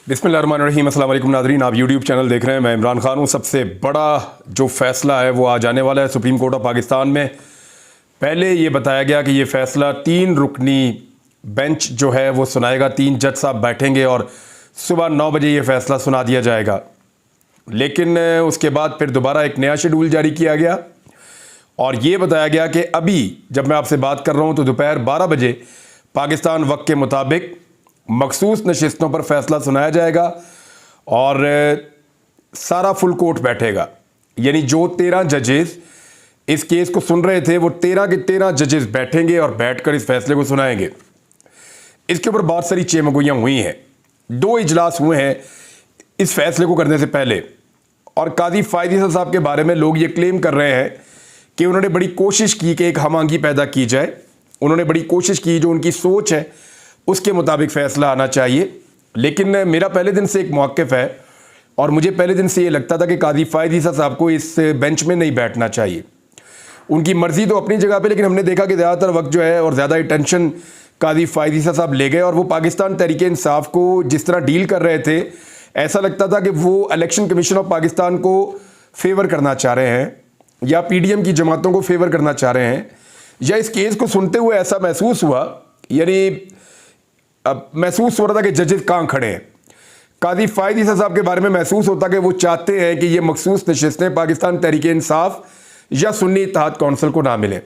बिस्मिल्लाहिर्रहमानिर्रहीम। अस्सलाम वालेकुम नाज़रीन, आप यूट्यूब चैनल देख रहे हैं। मैं इमरान खान हूँ। सबसे बड़ा जो फ़ैसला है वो आज आने वाला है सुप्रीम कोर्ट ऑफ पाकिस्तान में। पहले ये बताया गया कि ये फ़ैसला 3 रुकनी बेंच जो है वो सुनाएगा, 3 जज साहब बैठेंगे और सुबह 9 बजे ये फ़ैसला सुना दिया जाएगा। लेकिन उसके बाद फिर दोबारा एक नया शेड्यूल जारी किया गया और ये बताया गया कि अभी जब मैं आपसे बात कर रहा हूँ तो दोपहर 12 बजे पाकिस्तान वक्त के मुताबिक मखसूस नशिस्तों पर फैसला सुनाया जाएगा और सारा फुल कोर्ट बैठेगा। यानी जो 13 जजेस इस केस को सुन रहे थे वो 13 के 13 जजेस बैठेंगे और बैठकर इस फैसले को सुनाएंगे। इसके ऊपर बहुत सारी चेमगोइयाँ हुई हैं, 2 इजलास हुए हैं इस फैसले को करने से पहले। और काजी फ़ायद ईसा साहब के बारे में लोग ये क्लेम कर रहे हैं कि उन्होंने बड़ी कोशिश की कि एक हम-आहंगी पैदा की जाए। उन्होंने बड़ी कोशिश की, जो उनकी सोच है उसके मुताबिक फ़ैसला आना चाहिए। लेकिन मेरा पहले दिन से एक मौक़िफ़ है और मुझे पहले दिन से ये लगता था कि काजी फ़ायद ईसा साहब को इस बेंच में नहीं बैठना चाहिए। उनकी मर्ज़ी तो अपनी जगह पे, लेकिन हमने देखा कि ज़्यादातर वक्त जो है और ज़्यादा अटेंशन काजी फ़ायद ईसा साहब ले गए और वो पाकिस्तान तहरीक-ए-इंसाफ़ को जिस तरह डील कर रहे थे, ऐसा लगता था कि वो इलेक्शन कमीशन ऑफ पाकिस्तान को फेवर करना चाह रहे हैं या PDM की जमातों को फेवर करना चाह रहे हैं। या इस केस को सुनते हुए ऐसा महसूस हुआ, यानी महसूस हो रहा था कि जजेस कहाँ खड़े हैं। काजी फ़ायद ईसा साहब के बारे में महसूस होता कि वो चाहते हैं कि ये मखसूस नशिस्तें पाकिस्तान तहरीक-ए-इंसाफ़ या सुन्नी इत्तेहाद कौंसिल को ना मिलें।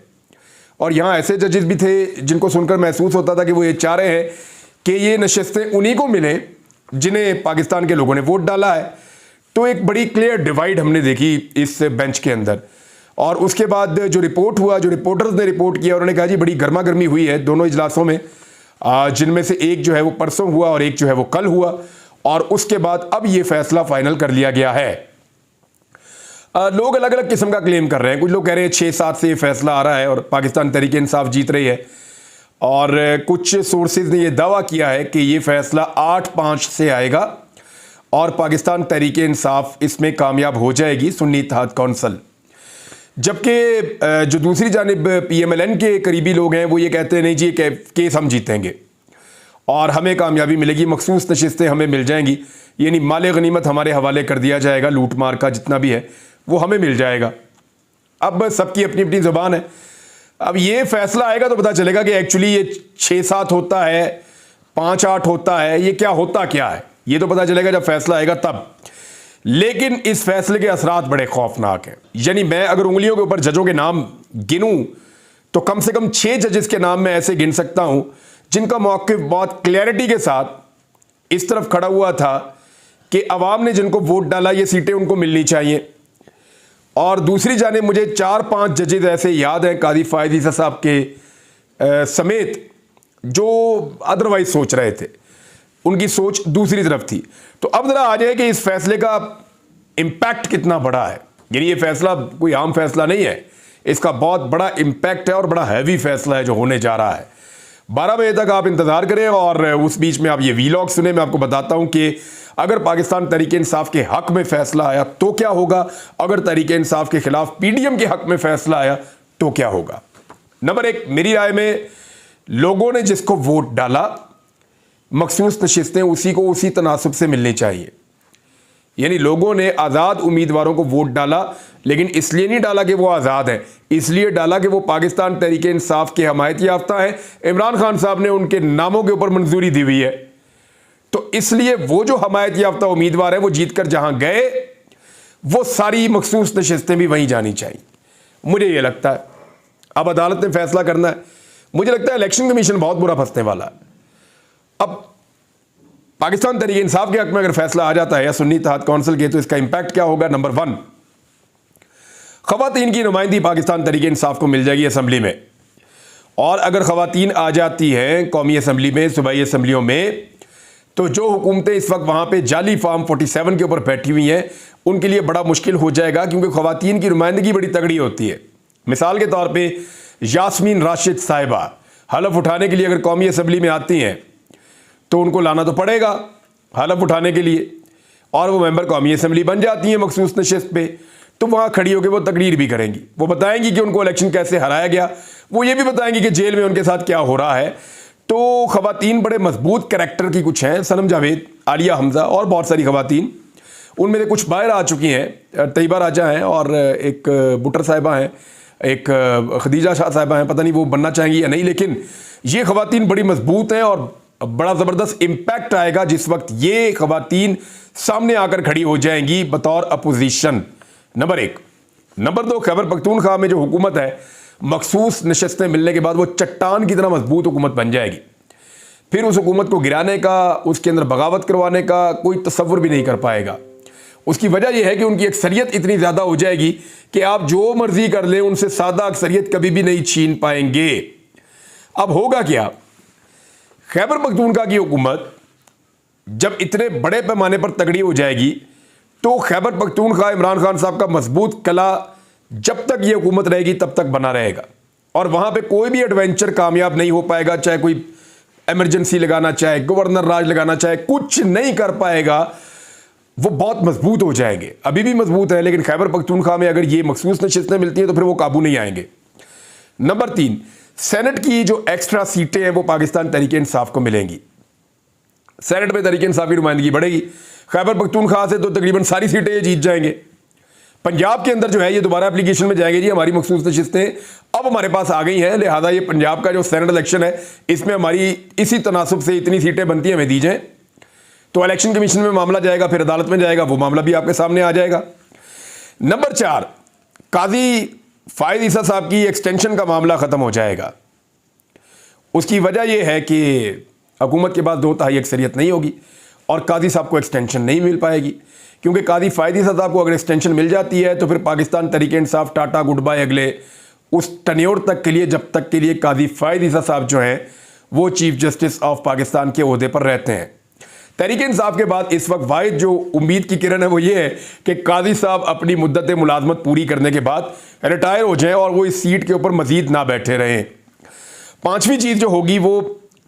और यहाँ ऐसे जजेस भी थे जिनको सुनकर महसूस होता था कि वो ये चाह रहे हैं कि ये नशिस्तें उन्हीं को मिलें जिन्हें पाकिस्तान के लोगों ने वोट डाला है। तो एक बड़ी क्लियर डिवाइड हमने देखी इस बेंच के अंदर। और उसके बाद जो रिपोर्ट हुआ, जो रिपोर्टर्स ने रिपोर्ट किया, उन्होंने कहा जी बड़ी गर्मा गर्मी हुई है दोनों इजलासों में, जिनमें से एक जो है वो परसों हुआ और एक जो है वो कल हुआ। और उसके बाद अब ये फैसला फाइनल कर लिया गया है। लोग अलग अलग किस्म का क्लेम कर रहे हैं। कुछ लोग कह रहे हैं 6-7 से ये फैसला आ रहा है और पाकिस्तान तहरीक-ए-इंसाफ़ जीत रही है। और कुछ सोर्सेज ने यह दावा किया है कि ये फैसला 8-5 से आएगा और पाकिस्तान तहरीक-ए-इंसाफ़ इसमें कामयाब हो जाएगी, सुन्नी इत्तेहाद कौंसिल। जबकि जो दूसरी जानिब PMLN के करीबी लोग हैं वो ये कहते हैं नहीं जी ये केस हम जीतेंगे और हमें कामयाबी मिलेगी, मखसूस नशिस्तें हमें मिल जाएंगी, यानी माले गनीमत हमारे हवाले कर दिया जाएगा, लूट मार का जितना भी है वो हमें मिल जाएगा। अब सबकी अपनी अपनी ज़बान है। अब ये फैसला आएगा तो पता चलेगा कि एक्चुअली ये 6-7 होता है, 5-8 होता है, ये क्या होता क्या है, ये तो पता चलेगा जब फैसला आएगा तब। लेकिन इस फैसले के असरात बड़े खौफनाक हैं। यानी मैं अगर उंगलियों के ऊपर जजों के नाम गिनूं तो कम से कम 6 जजेस के नाम मैं ऐसे गिन सकता हूं जिनका मौक़िफ़ बहुत क्लैरिटी के साथ इस तरफ खड़ा हुआ था कि अवाम ने जिनको वोट डाला ये सीटें उनको मिलनी चाहिए। और दूसरी जानिब मुझे 4-5 जजेस ऐसे याद हैं काजी फ़ायद ईसा साहब के समेत जो अदरवाइज सोच रहे थे, उनकी सोच दूसरी तरफ थी। तो अब जरा आ जाए कि इस फैसले का इम्पैक्ट कितना बड़ा है। यानी ये फैसला कोई आम फैसला नहीं है, इसका बहुत बड़ा इम्पैक्ट है और बड़ा हैवी फैसला है जो होने जा रहा है। 12 बजे तक आप इंतज़ार करें और उस बीच में आप ये वीलॉग सुने। मैं आपको बताता हूँ कि अगर पाकिस्तान तहरीक-ए-इंसाफ़ के हक़ में फ़ैसला आया तो क्या होगा, अगर तहरीक-ए-इंसाफ़ के ख़िलाफ़ PDM के हक़ में फ़ैसला आया तो क्या होगा। नंबर 1, मेरी राय में लोगों ने जिसको वोट डाला मखसूस नशिस्तें उसी को उसी तनासब से मिलनी चाहिए। यानी लोगों ने आज़ाद उम्मीदवारों को वोट डाला, लेकिन इसलिए नहीं डाला कि वो आज़ाद हैं, इसलिए डाला कि वो पाकिस्तान तहरीक-ए-इंसाफ़ के हमायती याफ्ता हैं। इमरान खान साहब ने उनके नामों के ऊपर मंजूरी दी हुई है, तो इसलिए वो जो हमायती याफ्ता उम्मीदवार है वो जीत कर जहां गए वो सारी मखसूस नशिस्तें भी वहीं जानी चाहिए। मुझे ये लगता है अब अदालत ने फैसला करना है। मुझे लगता है इलेक्शन कमीशन बहुत बुरा फंसने वाला है। अब पाकिस्तान तहरीक-ए-इंसाफ़ के हक़ में अगर फैसला आ जाता है या सुन्नी इत्तेहाद कौंसिल के, तो इसका इंपैक्ट क्या होगा। नंबर 1, ख़वातीन की नुमाइंदगी पाकिस्तान तहरीक-ए-इंसाफ़ को मिल जाएगी असम्बली में। और अगर ख़वातीन आ जाती हैं कौमी असम्बली में, सूबाई असम्बलियों में, तो जो हुकूमतें इस वक्त वहाँ पे जाली फॉर्म 47 के ऊपर बैठी हुई हैं उनके लिए बड़ा मुश्किल हो जाएगा, क्योंकि ख़वातीन की नुमाइंदगी बड़ी तगड़ी होती है। मिसाल के तौर पर यास्मीन राशिद साहिबा हलफ उठाने के लिए अगर कौमी असम्बली में आती हैं तो उनको लाना तो पड़ेगा हलफ उठाने के लिए, और वो मेंबर कौमी असम्बली बन जाती हैं मखसूस नशिस्त पे, तो वहाँ खड़ी होकर वो तकरीर भी करेंगी। वो बताएंगी कि उनको इलेक्शन कैसे हराया गया, वो ये भी बताएंगी कि जेल में उनके साथ क्या हो रहा है। तो खवातीन बड़े मजबूत कैरेक्टर की कुछ हैं, सनम जावेद, आलिया हमजा और बहुत सारी खवातीन। उनमें से कुछ बाहर आ चुकी हैं, तैयबा राजा हैं और एक बुटर साहिबा हैं, एक खदीजा शाह साहिबा हैं, पता नहीं वो बनना चाहेंगी या नहीं, लेकिन ये खवातीन बड़ी मजबूत हैं और बड़ा ज़बरदस्त इम्पैक्ट आएगा जिस वक्त ये खवातीन सामने आकर खड़ी हो जाएंगी बतौर opposition. Number 1। Number 2, Khyber Pakhtunkhwa में जो हुकूमत है, मखसूस नशस्तें मिलने के बाद वो चट्टान की तरह मजबूत हुकूमत बन जाएगी। फिर उस हुकूमत को गिराने का, उसके अंदर बगावत करवाने का कोई तसव्वुर भी नहीं कर पाएगा। उसकी वजह यह है कि उनकी अक्सरियत इतनी ज़्यादा हो जाएगी कि आप जो मर्जी कर लें, उनसे सादा अक्सरियत कभी भी नहीं छीन पाएंगे। अब होगा क्या? खैबर पख्तूनख्वा की हुकूमत जब इतने बड़े पैमाने पर तगड़ी हो जाएगी तो खैबर पख्तूनख्वा इमरान खान साहब का मजबूत कला जब तक ये हुकूमत रहेगी तब तक बना रहेगा और वहां पे कोई भी एडवेंचर कामयाब नहीं हो पाएगा। चाहे कोई इमरजेंसी लगाना चाहे, गवर्नर राज लगाना चाहे, कुछ नहीं कर पाएगा। वो बहुत मजबूत हो जाएंगे, अभी भी मजबूत है, लेकिन खैबर पख्तूनख्वा में अगर ये मखसूस नशिस्तें मिलती हैं तो फिर वो काबू नहीं आएंगे। नंबर 3, सेनेट की जो एक्स्ट्रा सीटें हैं वो पाकिस्तान तहरीक इंसाफ को मिलेंगी। सेनेट में तहरीक इंसाफ की नुमाइंदगी बढ़ेगी। खैबर पख्तूनख्वा से तो तकरीबन सारी सीटें ये जीत जाएंगे। पंजाब के अंदर जो है ये दोबारा एप्लीकेशन में जाएंगे, जी हमारी मखसूस नशिस्तें अब हमारे पास आ गई हैं, लिहाजा ये पंजाब का जो सेनेट इलेक्शन है इसमें हमारी इसी तनासुब से इतनी सीटें बनती हैं, हमें दी जाएं। तो इलेक्शन कमीशन में मामला जाएगा, फिर अदालत में जाएगा, वो मामला भी आपके सामने आ जाएगा। नंबर 4, काजी फायद ईसा साहब की एक्सटेंशन का मामला खत्म हो जाएगा। उसकी वजह यह है कि हुकूमत के पास 2/3 अक्सरियत नहीं होगी और काजी साहब को एक्सटेंशन नहीं मिल पाएगी, क्योंकि काजी फायद ईसा साहब को अगर एक्सटेंशन मिल जाती है तो फिर Pakistan Tehreek Insaf tata good bye अगले उस टन्योर तक के लिए, जब तक के लिए काजी फायद ईसा साहब जो हैं वो चीफ जस्टिस ऑफ पाकिस्तान के ओहदे पर रहते हैं। तहरीक इंसाफ के बाद इस वक्त वाहिद जो उम्मीद की किरण है वो ये है कि काजी साहब अपनी मुद्दत मुलाजमत पूरी करने के बाद रिटायर हो जाएं और वो इस सीट के ऊपर मजीद ना बैठे रहें। 5वीं चीज़ जो होगी वो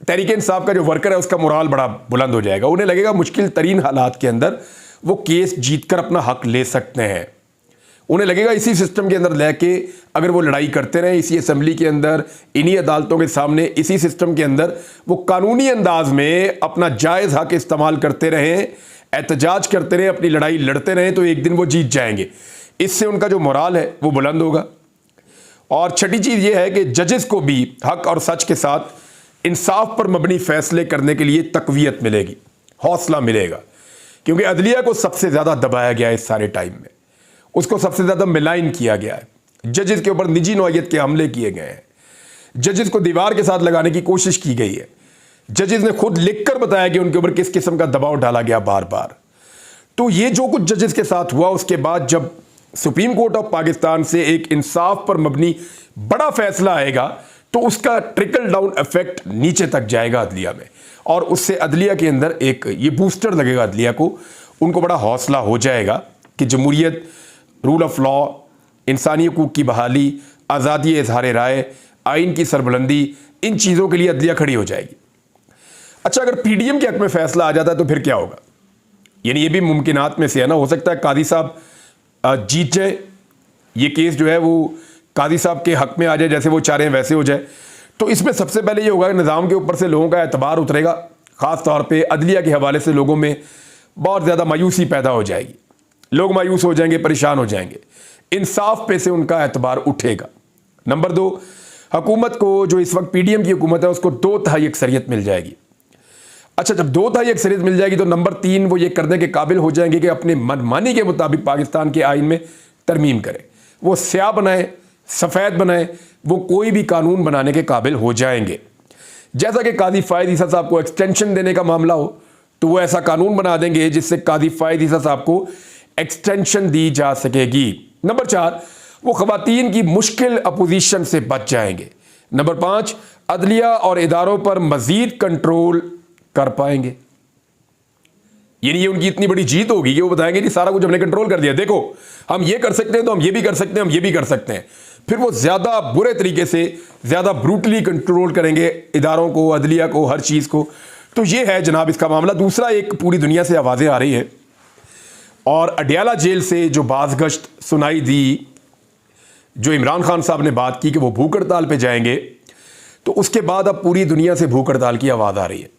तहरीक इंसाफ का जो वर्कर है उसका मोराल बड़ा बुलंद हो जाएगा। उन्हें लगेगा मुश्किल तरीन हालात के अंदर वो केस जीत कर अपना हक ले सकते हैं। उन्हें लगेगा इसी सिस्टम के अंदर लेके अगर वो लड़ाई करते रहें, इसी असेंबली के अंदर, इन्हीं अदालतों के सामने, इसी सिस्टम के अंदर वो कानूनी अंदाज में अपना जायज़ हक इस्तेमाल करते रहें, एहतजाज करते रहें, अपनी लड़ाई लड़ते रहें, तो एक दिन वो जीत जाएंगे। इससे उनका जो मोराल है वो बुलंद होगा। और छठी चीज़ ये है कि जजेस को भी हक और सच के साथ इंसाफ पर मबनी फैसले करने के लिए तकवीयत मिलेगी, हौसला मिलेगा, क्योंकि अदलिया को सबसे ज़्यादा दबाया गया है इस सारे टाइम में, उसको सबसे ज़्यादा मिलाइन किया गया है, जजेस के ऊपर निजी नौयत के हमले किए गए हैं, जजेस को दीवार के साथ लगाने की कोशिश की गई है, जजेस ने खुद लिखकर बताया कि उनके ऊपर किस किस्म का दबाव डाला गया बार बार। तो ये जो कुछ जजेस के साथ हुआ, उसके बाद जब सुप्रीम कोर्ट ऑफ पाकिस्तान से एक इंसाफ पर मबनी बड़ा फैसला आएगा तो उसका ट्रिकल डाउन इफेक्ट नीचे तक जाएगा अदलिया में, और उससे अदलिया के अंदर एक ये बूस्टर लगेगा अदलिया को, उनको बड़ा हौसला हो जाएगा कि जमहूरियत, रूल ऑफ लॉ, इंसानी हकूक़ की बहाली, आज़ादी इज़हार राय, आइन की सरबुलंदी, इन चीज़ों के लिए अदलिया खड़ी हो जाएगी। अच्छा, अगर पीडीएम के हक में फैसला आ जाता है तो फिर क्या होगा? यानी ये भी मुमकिनात में से है ना, हो सकता है कादी साहब जीत जाए, ये केस जो है वो कादी साहब के हक में आ जाए, जैसे वो चाह रहे हैं वैसे हो जाए। तो इसमें सबसे पहले ये होगा कि निज़ाम के ऊपर से लोगों का एतबार उतरेगा, ख़ास तौर पे अदलिया के हवाले से लोगों में बहुत ज़्यादा मायूसी पैदा हो जाएगी, लोग मायूस हो जाएंगे, परेशान हो जाएंगे, इंसाफ पे से उनका एतबार उठेगा। नंबर 2, हुकूमत को, जो इस वक्त पीडीएम की हुकूमत है, उसको 2/3 अक्सरियत मिल जाएगी। अच्छा, जब 2/3 अक्सरियत मिल जाएगी तो नंबर 3, वो ये करने के काबिल हो जाएंगे कि अपने मनमानी के मुताबिक पाकिस्तान के आइन में तरमीम करें, वो स्याह बनाए, सफ़ेद बनाए, वो कोई भी कानून बनाने के काबिल हो जाएंगे। जैसा कि कादी फायद ईसा साहब को एक्सटेंशन देने का मामला हो तो वो ऐसा कानून बना देंगे जिससे कादी फायद ईसा साहब को एक्सटेंशन दी जा सकेगी। नंबर 4, वो खवातीन की मुश्किल अपोजिशन से बच जाएंगे। नंबर 5, अदलिया और इदारों पर मजीद कंट्रोल कर पाएंगे। यानी ये उनकी इतनी बड़ी जीत होगी कि वो बताएंगे कि सारा कुछ हमने कंट्रोल कर दिया, देखो हम ये कर सकते हैं तो हम ये भी कर सकते हैं, हम ये भी कर सकते हैं। फिर वो ज़्यादा बुरे तरीके से, ज़्यादा ब्रूटली कंट्रोल करेंगे इदारों को, अदलिया को, हर चीज़ को। तो ये है जनाब इसका मामला। दूसरा, एक पूरी दुनिया से आवाज़ें आ रही है और अडियाला जेल से जो बाज़गश्त सुनाई दी, जो इमरान खान साहब ने बात की कि वो भूख हड़ताल पे जाएंगे, तो उसके बाद अब पूरी दुनिया से भूख हड़ताल की आवाज़ आ रही है।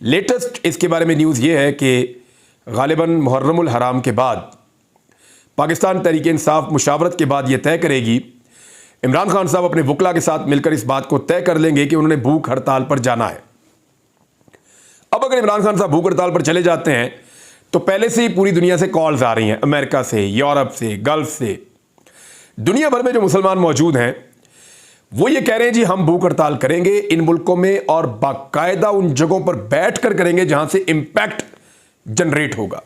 लेटेस्ट इसके बारे में न्यूज़ ये है कि गालिबन मुहर्रमुल हराम के बाद पाकिस्तान तहरीक इंसाफ मुशावरत के बाद ये तय करेगी, इमरान खान साहब अपने वकला के साथ मिलकर इस बात को तय कर लेंगे कि उन्होंने भूख हड़ताल पर जाना है। अब अगर इमरान खान साहब भूख हड़ताल पर चले जाते हैं तो पहले से ही पूरी दुनिया से कॉल्स आ रही हैं, अमेरिका से, यूरोप से, गल्फ से, दुनिया भर में जो मुसलमान मौजूद हैं वो ये कह रहे हैं जी हम भूख हड़ताल करेंगे इन मुल्कों में और बाकायदा उन जगहों पर बैठकर करेंगे जहां से इंपैक्ट जनरेट होगा।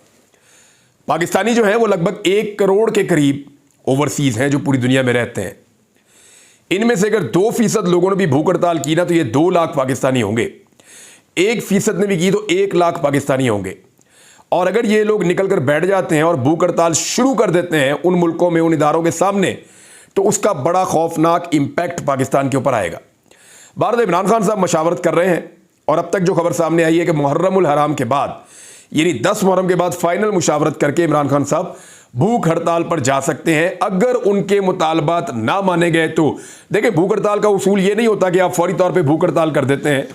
पाकिस्तानी जो हैं वो लगभग 1 करोड़ के करीब ओवरसीज हैं जो पूरी दुनिया में रहते हैं। इनमें से अगर 2% लोगों ने भी भूख हड़ताल की ना तो ये 2 लाख पाकिस्तानी होंगे, 1% ने भी की तो 1 लाख पाकिस्तानी होंगे। और अगर ये लोग निकलकर बैठ जाते हैं और भूख हड़ताल शुरू कर देते हैं उन मुल्कों में, उन इदारों के सामने, तो उसका बड़ा खौफनाक इंपैक्ट पाकिस्तान के ऊपर आएगा। भारत इमरान खान साहब मशावरत कर रहे हैं और अब तक जो खबर सामने आई है कि मुहर्रमुल हराम के बाद यानी 10 मुहर्रम के बाद फाइनल मुशावरत करके इमरान खान साहब भूख हड़ताल पर जा सकते हैं। अगर उनके मुतालबात ना माने गए तो देखिए, भूख हड़ताल का उसूल ये नहीं होता कि आप फौरी तौर पर भूख हड़ताल कर देते हैं।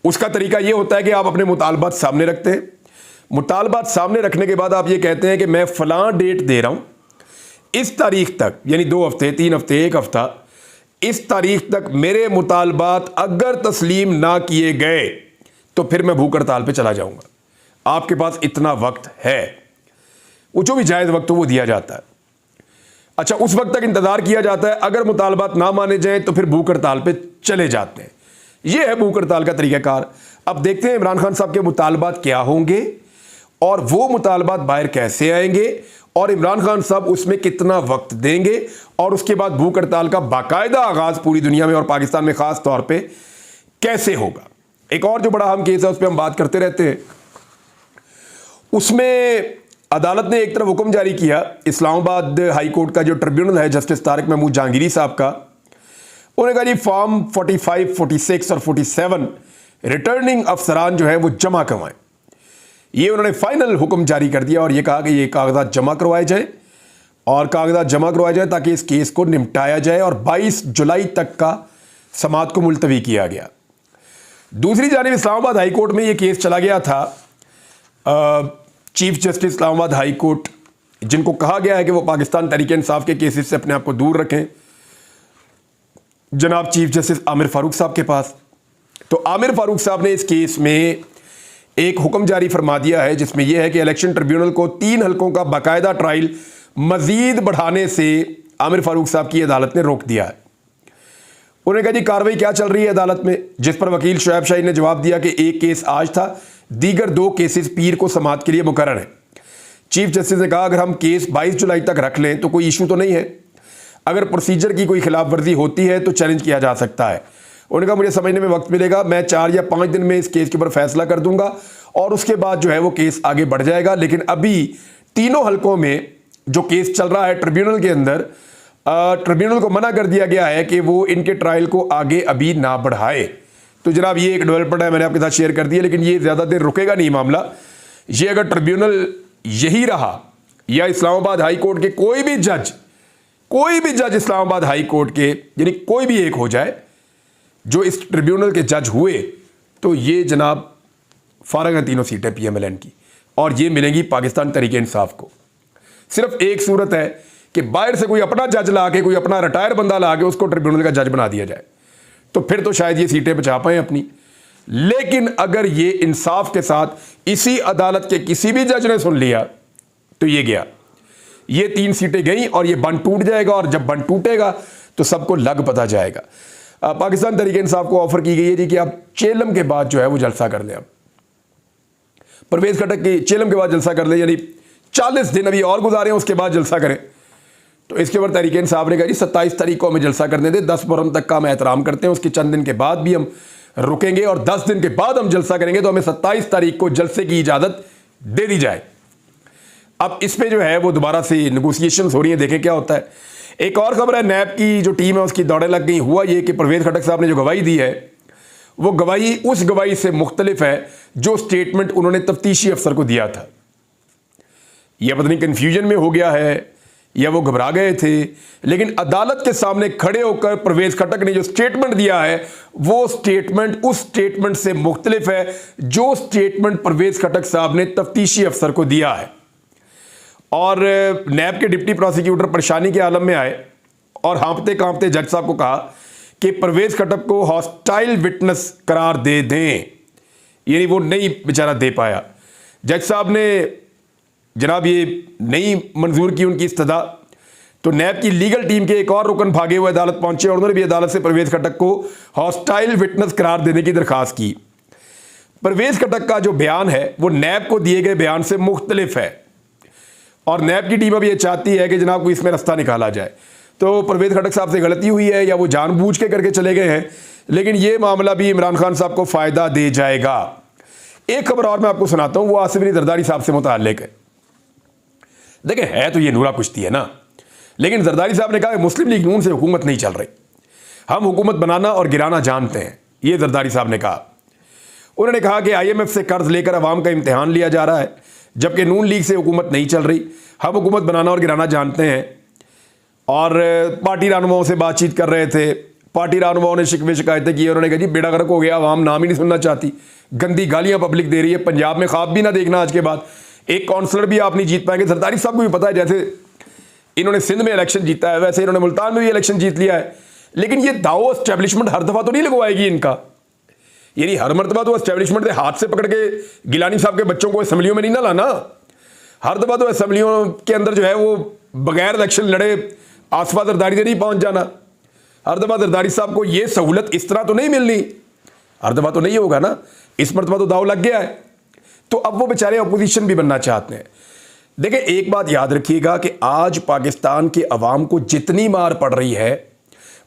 उसका तरीका यह होता है कि आप अपने मुतालबात सामने रखते हैं। मुतालबात सामने रखने के बाद आप ये कहते हैं कि मैं फलां डेट दे रहा हूं, इस तारीख तक, यानी 2 हफ्ते, 3 हफ्ते, 1 हफ्ता, इस तारीख तक मेरे मुतालबात अगर तस्लीम ना किए गए तो फिर मैं भूख हड़ताल पे चला जाऊंगा। आपके पास इतना वक्त है, वो जो भी जायज़ वक्त हो वो दिया जाता है। अच्छा, उस वक्त तक इंतजार किया जाता है, अगर मुतालबात ना माने जाएं तो फिर भूख हड़ताल पे चले जाते हैं। यह है भूख हड़ताल का तरीकाकार। अब देखते हैं इमरान खान साहब के मुतालबात क्या होंगे और वो मुतालबात बाहर कैसे आएंगे और इमरान खान साहब उसमें कितना वक्त देंगे और उसके बाद भूख हड़ताल का बाकायदा आगाज पूरी दुनिया में और पाकिस्तान में खास तौर पे कैसे होगा। एक और जो बड़ा अहम केस है उस पर हम बात करते रहते हैं। उसमें अदालत ने एक तरफ हुक्म जारी किया, इस्लामाबाद हाई कोर्ट का जो ट्रिब्यूनल है जस्टिस तारिक महमूद जहांगीरी साहब का, उन्होंने कहा जी फॉर्म 45, 46 और 47 रिटर्निंग अफसरान जो है वो जमा करवाएं। ये उन्होंने फाइनल हुक्म जारी कर दिया और ये कहा कि ये कागजात जमा करवाए जाए और कागजात जमा करवाए जाए ताकि इस केस को निपटाया जाए और 22 जुलाई तक का समाअत को मुलतवी किया गया। दूसरी जानिब इस्लामाबाद हाई कोर्ट में ये केस चला गया था। Chief justice Islamabad high court, जिनको कहा गया है कि वो पाकिस्तान तहरीक इंसाफ के केसेस से अपने आप को दूर रखें, जनाब चीफ जस्टिस आमिर फारूक साहब के पास। तो आमिर फारूक साहब ने इस केस में एक हुक्म जारी फरमा दिया है जिसमें यह है कि इलेक्शन ट्रिब्यूनल को 3 हलकों का बाकायदा ट्रायल मजीद बढ़ाने से आमिर फारूक साहब की अदालत ने रोक दिया है। उन्होंने कहा जी कार्रवाई क्या चल रही है अदालत में, जिस पर वकील शुएब शाही ने जवाब दिया कि एक केस आज था, दीगर 2 केसेस पीर को समाअत के लिए मुकर्रर हैं। चीफ जस्टिस ने कहा अगर हम केस 22 जुलाई तक रख लें तो कोई इशू तो नहीं है, अगर प्रोसीजर की कोई खिलाफ वर्जी होती है तो चैलेंज किया जा सकता है। उन्होंने कहा मुझे समझने में वक्त मिलेगा, मैं 4 या 5 दिन में इस केस के ऊपर फैसला कर दूंगा और उसके बाद जो है वो केस आगे बढ़ जाएगा। लेकिन अभी तीनों हलकों में जो केस चल रहा है ट्रिब्यूनल के अंदर, ट्रिब्यूनल को मना कर दिया गया है कि वो इनके ट्रायल को आगे अभी ना बढ़ाए। तो जनाब ये एक डेवलपमेंट है, मैंने आपके साथ शेयर कर दिया, लेकिन ये ज़्यादा देर रुकेगा नहीं मामला। ये अगर ट्रिब्यूनल यही रहा या इस्लामाबाद हाई कोर्ट के कोई भी जज इस्लामाबाद हाई कोर्ट के यानी कोई भी एक हो जाए जो इस ट्रिब्यूनल के जज हुए, तो ये जनाब फारग हैं 3 सीटें PMLN की और ये मिलेंगी पाकिस्तान तहरीक इंसाफ को। सिर्फ एक सूरत है कि बाहर से कोई अपना जज ला के, कोई अपना रिटायर बंदा ला के उसको ट्रिब्यूनल का जज बना दिया जाए, तो फिर तो शायद ये सीटें बचा पाएं अपनी। लेकिन अगर ये इंसाफ के साथ इसी अदालत के किसी भी जज ने सुन लिया तो ये गया, ये 3 सीटें गई और ये बंद टूट जाएगा और जब बंद टूटेगा तो सबको लग पता जाएगा। पाकिस्तान तहरीक इंसाफ को ऑफर की गई है जी कि आप चेलम के बाद जो है वो जलसा कर लें, अब परवेज खटक की चेलम के बाद जलसा कर ले, यानी 40 दिन अभी और गुजारे उसके बाद जलसा करें। तो इसके ऊपर तहरीक इंसाफ ने कहा जी 27 तारीख को हमें जलसा करने दें, 10 मुहर्रम तक का हम एहतराम करते हैं, उसके चंद दिन के बाद भी हम रुकेंगे और 10 दिन के बाद हम जलसा करेंगे, तो हमें 27 तारीख को जलसे की इजाज़त दे दी जाए। अब इस पर जो है वो दोबारा से नेगोशिएशंस हो रही हैं, देखें क्या होता है। एक और खबर है, नैब की जो टीम है उसकी दौड़े लग गई। हुआ ये कि परवेज खटक साहब ने जो गवाही दी है वो गवाही उस गवाही से मुख्तलिफ है जो स्टेटमेंट उन्होंने तफ्तीशी अफसर को दिया था। यह पता नहीं कन्फ्यूजन में हो गया है या वो घबरा गए थे, लेकिन अदालत के सामने खड़े होकर परवेज खटक ने जो स्टेटमेंट दिया है वो स्टेटमेंट उस स्टेटमेंट से मुख्तलिफ है जो स्टेटमेंट परवेज खटक साहब ने तफ्तीशी अफसर को दिया है। और नैब के डिप्टी प्रोसिक्यूटर परेशानी के आलम में आए और हाँफते कांपते जज साहब को कहा कि परवेज खटक को हॉस्टाइल विटनेस करार दे दें, यानी वो नहीं बेचारा दे पाया। जज साहब ने जनाब ये नहीं मंजूर की उनकी इस्तदा, तो नैब की लीगल टीम के एक और रुकन भागे हुए अदालत पहुंचे और उन्होंने भी अदालत से परवेज खटक को हॉस्टाइल विटनेस करार देने की दरखास्त की। परवेज खटक का जो बयान है वो नैब को दिए गए बयान से मुख्तलिफ है और नैब की टीम अब ये चाहती है कि जनाब को इसमें रास्ता निकाला जाए। तो परवेज खटक साहब से गलती हुई है या वो जानबूझ के करके चले गए हैं, लेकिन ये मामला भी इमरान खान साहब को फायदा दे जाएगा। एक खबर और मैं आपको सुनाता हूं, वो आसिफ अली जरदारी साहब से मुताल्लिक है। देखिए है तो ये नूरा कुश्ती है ना, लेकिन जरदारी साहब ने कहा कि मुस्लिम लीग नून से हुकूमत नहीं चल रही, हम हुकूमत बनाना और गिराना जानते हैं, ये जरदारी साहब ने कहा। उन्होंने कहा कि IMF से कर्ज लेकर अवाम का इम्तिहान लिया जा रहा है, जबकि नून लीग से हुकूमत नहीं चल रही, हम हुकूमत बनाना और गिराना जानते हैं। और पार्टी रहनुमाओं से बातचीत कर रहे थे, पार्टी रहनुमाओं ने शिकवे शिकायतें की, उन्होंने कहा जी बेड़ा गर्क हो गया, अवाम नाम ही नहीं सुनना चाहती, गंदी गालियां पब्लिक दे रही है, पंजाब में ख्वाब भी ना देखना आज के बाद, एक काउंसलर भी आप नहीं जीत पाएंगे। जरदारी साहब को भी पता है जैसे इन्होंने सिंध में इलेक्शन जीता है वैसे इन्होंने मुल्तान में भी इलेक्शन जीत लिया है, लेकिन ये दाव एस्टेब्लिशमेंट हर दफा तो नहीं लगवाएगी इनका, यानी हर मरतबा तो एस्टेब्लिशमेंट के हाथ से पकड़ के गिलानी साहब के बच्चों को असेंबलियों में नहीं ना लाना, हर दफा तो असेंबलियों के अंदर जो है वो बगैर इलेक्शन लड़े आसफा जरदारी से नहीं पहुंच जाना, हर दफा जरदारी साहब को ये सहूलत इस तरह तो नहीं मिलनी, हर दफा तो नहीं होगा ना, इस मरतबा तो दाव लग गया है, तो अब वो बेचारे अपोजिशन भी बनना चाहते हैं। देखिए एक बात याद रखिएगा कि आज पाकिस्तान के अवाम को जितनी मार पड़ रही है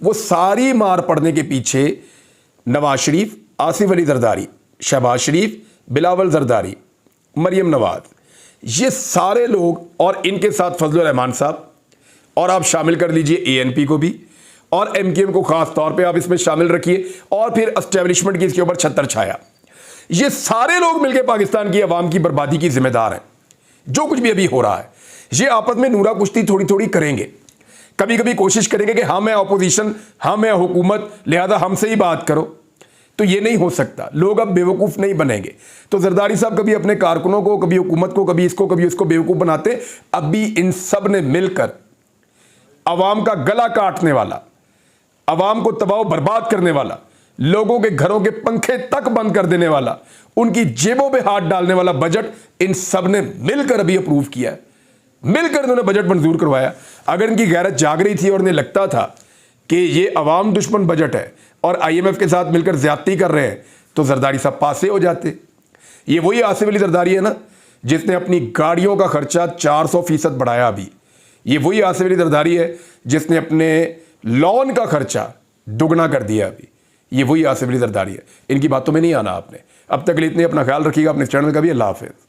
वो सारी मार पड़ने के पीछे नवाज शरीफ, आसिफ अली जरदारी, शहबाज शरीफ, बिलावल जरदारी, मरियम नवाज, ये सारे लोग और इनके साथ फजलुर रहमान साहब, और आप शामिल कर लीजिए ANP को भी और MKM को खास तौर पे आप इसमें शामिल रखिए, और फिर एस्टेब्लिशमेंट की इसके ऊपर छत्तर छाया, ये सारे लोग मिलकर पाकिस्तान की आवाम की बर्बादी की जिम्मेदार हैं। जो कुछ भी अभी हो रहा है ये आपस में नूरा कुश्ती थोड़ी थोड़ी करेंगे, कभी कभी कोशिश करेंगे कि हाँ मैं अपोजिशन, हाँ मैं हुकूमत, लिहाजा हमसे ही बात करो, तो ये नहीं हो सकता, लोग अब बेवकूफ नहीं बनेंगे। तो जरदारी साहब कभी अपने कारकुनों को, कभी हुकूमत को, कभी इसको कभी उसको बेवकूफ बनाते, अभी इन सब ने मिलकर अवाम का गला काटने वाला, अवाम को तबाह बर्बाद करने वाला, लोगों के घरों के पंखे तक बंद कर देने वाला, उनकी जेबों पे हाथ डालने वाला बजट इन सब ने मिलकर अभी अप्रूव किया है, मिलकर इन्होंने बजट मंजूर करवाया। अगर इनकी गैरत जाग रही थी और इन्हें लगता था कि ये अवाम दुश्मन बजट है और IMF के साथ मिलकर ज्यादती कर रहे हैं, तो जरदारी साहब पासे हो जाते। ये वही आसिफ अली जरदारी है ना जिसने अपनी गाड़ियों का खर्चा 400% बढ़ाया अभी, ये वही आसिफ अली जरदारी है जिसने अपने लॉन का खर्चा दुगना कर दिया अभी, ये वही आसिफ अली जरदारी है। इनकी बातों में नहीं आना आपने। अब तक के लिए इतने, अपना ख्याल रखिएगा, अपने चैनल का भी। अल्लाह हाफिज़।